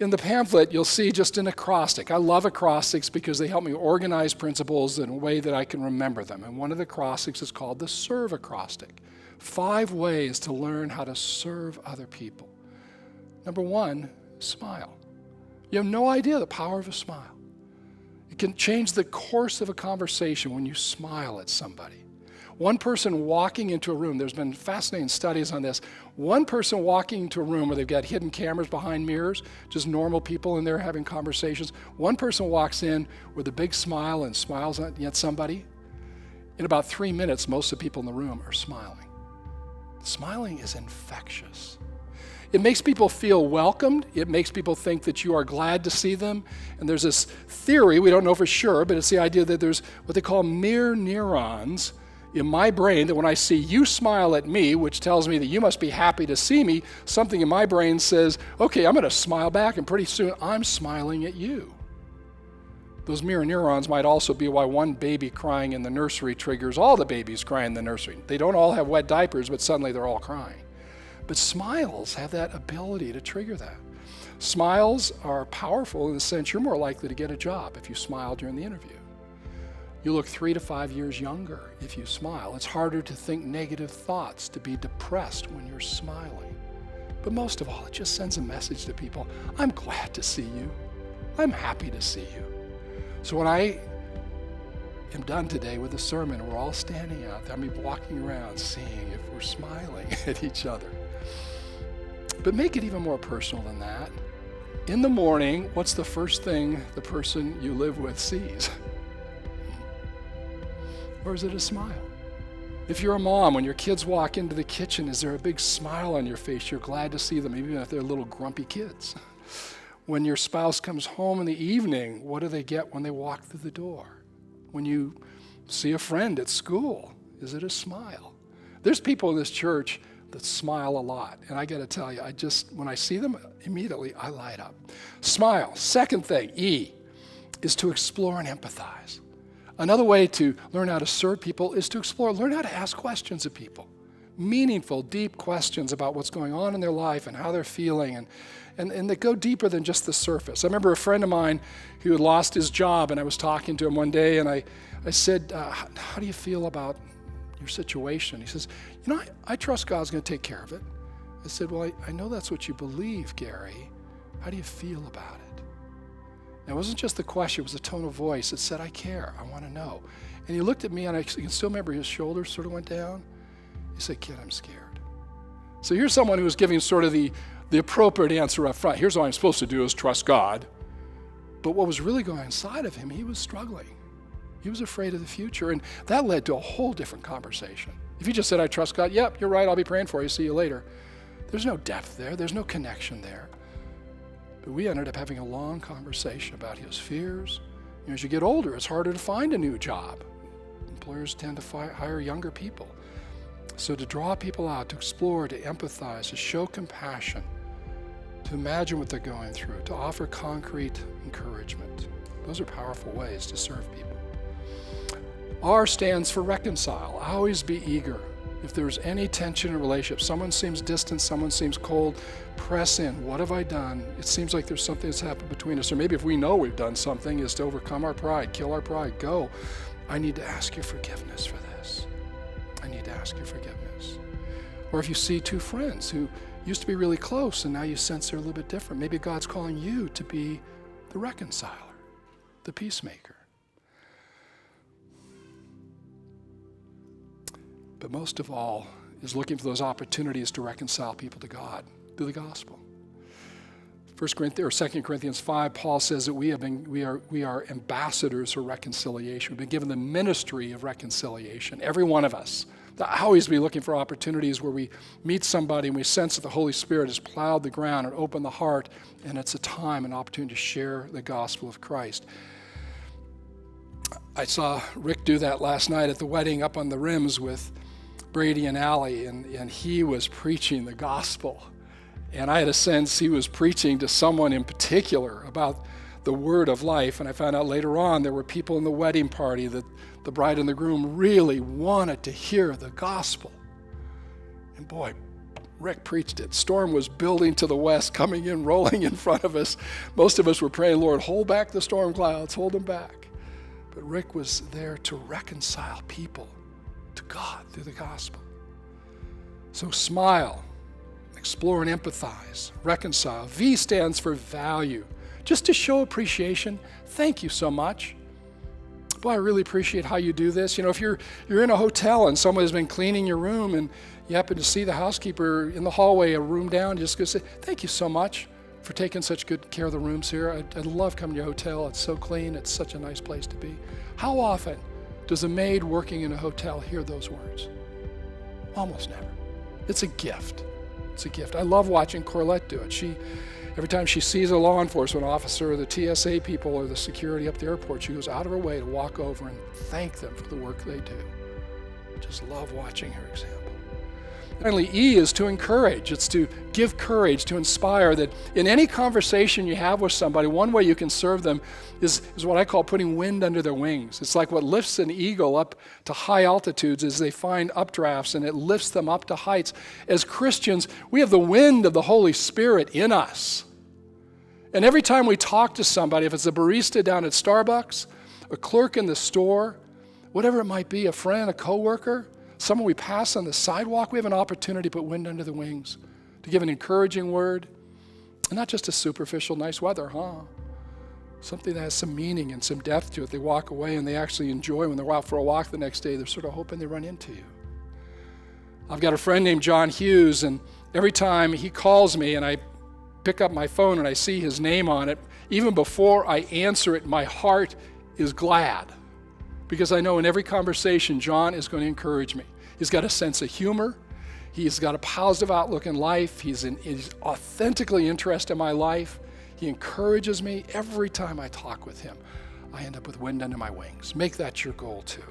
In the pamphlet, you'll see just an acrostic. I love acrostics because they help me organize principles in a way that I can remember them. And one of the acrostics is called the SERVE acrostic. 5 ways to learn how to serve other people. Number 1, smile. You have no idea the power of a smile. It can change the course of a conversation when you smile at somebody. One person walking into a room, there's been fascinating studies on this. One person walking into a room where they've got hidden cameras behind mirrors, just normal people in there having conversations. One person walks in with a big smile and smiles at somebody. In about 3 minutes, most of the people in the room are smiling. Smiling is infectious. It makes people feel welcomed. It makes people think that you are glad to see them. And there's this theory, we don't know for sure, but it's the idea that there's what they call mirror neurons in my brain, that when I see you smile at me, which tells me that you must be happy to see me, something in my brain says, okay, I'm going to smile back, and pretty soon I'm smiling at you. Those mirror neurons might also be why one baby crying in the nursery triggers all the babies crying in the nursery. They don't all have wet diapers, but suddenly they're all crying. But smiles have that ability to trigger that. Smiles are powerful in the sense you're more likely to get a job if you smile during the interview. You look 3 to 5 years younger if you smile. It's harder to think negative thoughts, to be depressed when you're smiling. But most of all, it just sends a message to people. I'm glad to see you. I'm happy to see you. So when I am done today with the sermon, we're all standing out there. I'm walking around seeing if we're smiling at each other. But make it even more personal than that. In the morning, what's the first thing the person you live with sees? Or is it a smile? If you're a mom, when your kids walk into the kitchen, is there a big smile on your face? You're glad to see them, even if they're little grumpy kids. When your spouse comes home in the evening, what do they get when they walk through the door? When you see a friend at school, is it a smile? There's people in this church that smile a lot. And I got to tell you, when I see them, immediately I light up. Smile. Second thing, E, is to explore and empathize. Another way to learn how to serve people is to explore, learn how to ask questions of people. Meaningful, deep questions about what's going on in their life and how they're feeling, and that go deeper than just the surface. I remember a friend of mine who had lost his job, and I was talking to him one day, and I said, how do you feel about your situation? He says, I trust God's going to take care of it. I said, well, I know that's what you believe, Gary. How do you feel about it? And it wasn't just the question, it was the tone of voice. It said, I care, I want to know. And he looked at me, and I can still remember his shoulders sort of went down. He said, kid, I'm scared. So here's someone who was giving sort of the appropriate answer up front. Here's what I'm supposed to do is trust God. But what was really going on inside of him, he was struggling. He was afraid of the future, and that led to a whole different conversation. If you just said, I trust God, yep, you're right, I'll be praying for you, see you later. There's no depth there, there's no connection there. But we ended up having a long conversation about his fears. As you get older, it's harder to find a new job. Employers tend to hire younger people. So to draw people out, to explore, to empathize, to show compassion, to imagine what they're going through, to offer concrete encouragement. Those are powerful ways to serve people. R stands for reconcile. Always be eager. If there's any tension in a relationship, someone seems distant, someone seems cold, press in. What have I done? It seems like there's something that's happened between us. Or maybe if we know we've done something, is to overcome our pride, kill our pride, go. I need to ask your forgiveness for this. I need to ask your forgiveness. Or if you see two friends who used to be really close and now you sense they're a little bit different, maybe God's calling you to be the reconciler, the peacemaker. But most of all is looking for those opportunities to reconcile people to God through the gospel. 2 Corinthians 5, Paul says that we are ambassadors for reconciliation. We've been given the ministry of reconciliation. Every one of us. To always be looking for opportunities where we meet somebody and we sense that the Holy Spirit has plowed the ground and opened the heart, and it's a time, an opportunity to share the gospel of Christ. I saw Rick do that last night at the wedding up on the rims with Brady and Allie, and he was preaching the gospel. And I had a sense he was preaching to someone in particular about the word of life. And I found out later on there were people in the wedding party that the bride and the groom really wanted to hear the gospel. And boy, Rick preached it. Storm was building to the west, coming in, rolling in front of us. Most of us were praying, Lord, hold back the storm clouds, hold them back. But Rick was there to reconcile people to God through the gospel. So smile, explore and empathize, reconcile. V stands for value. Just to show appreciation, thank you so much. Boy, I really appreciate how you do this. You know, if you're in a hotel and someone has been cleaning your room and you happen to see the housekeeper in the hallway, a room down, just go say, thank you so much for taking such good care of the rooms here. I love coming to your hotel. It's so clean. It's such a nice place to be. How often does a maid working in a hotel hear those words? Almost never. It's a gift. It's a gift. I love watching Corlette do it. Every time she sees a law enforcement officer or the TSA people or the security up the airport, she goes out of her way to walk over and thank them for the work they do. Just love watching her example. Finally, E is to encourage. It's to give courage, to inspire, that in any conversation you have with somebody, one way you can serve them is what I call putting wind under their wings. It's like what lifts an eagle up to high altitudes as they find updrafts, and it lifts them up to heights. As Christians, we have the wind of the Holy Spirit in us. And every time we talk to somebody, if it's a barista down at Starbucks, a clerk in the store, whatever it might be, a friend, a coworker, someone we pass on the sidewalk, we have an opportunity to put wind under the wings, to give an encouraging word, and not just a superficial nice weather, Something that has some meaning and some depth to it. They walk away and they actually enjoy when they're out for a walk the next day. They're sort of hoping they run into you. I've got a friend named John Hughes, and every time he calls me and I pick up my phone and I see his name on it, even before I answer it, my heart is glad. Because I know in every conversation, John is going to encourage me. He's got a sense of humor. He's got a positive outlook in life. He's authentically interested in my life. He encourages me every time I talk with him. I end up with wind under my wings. Make that your goal too.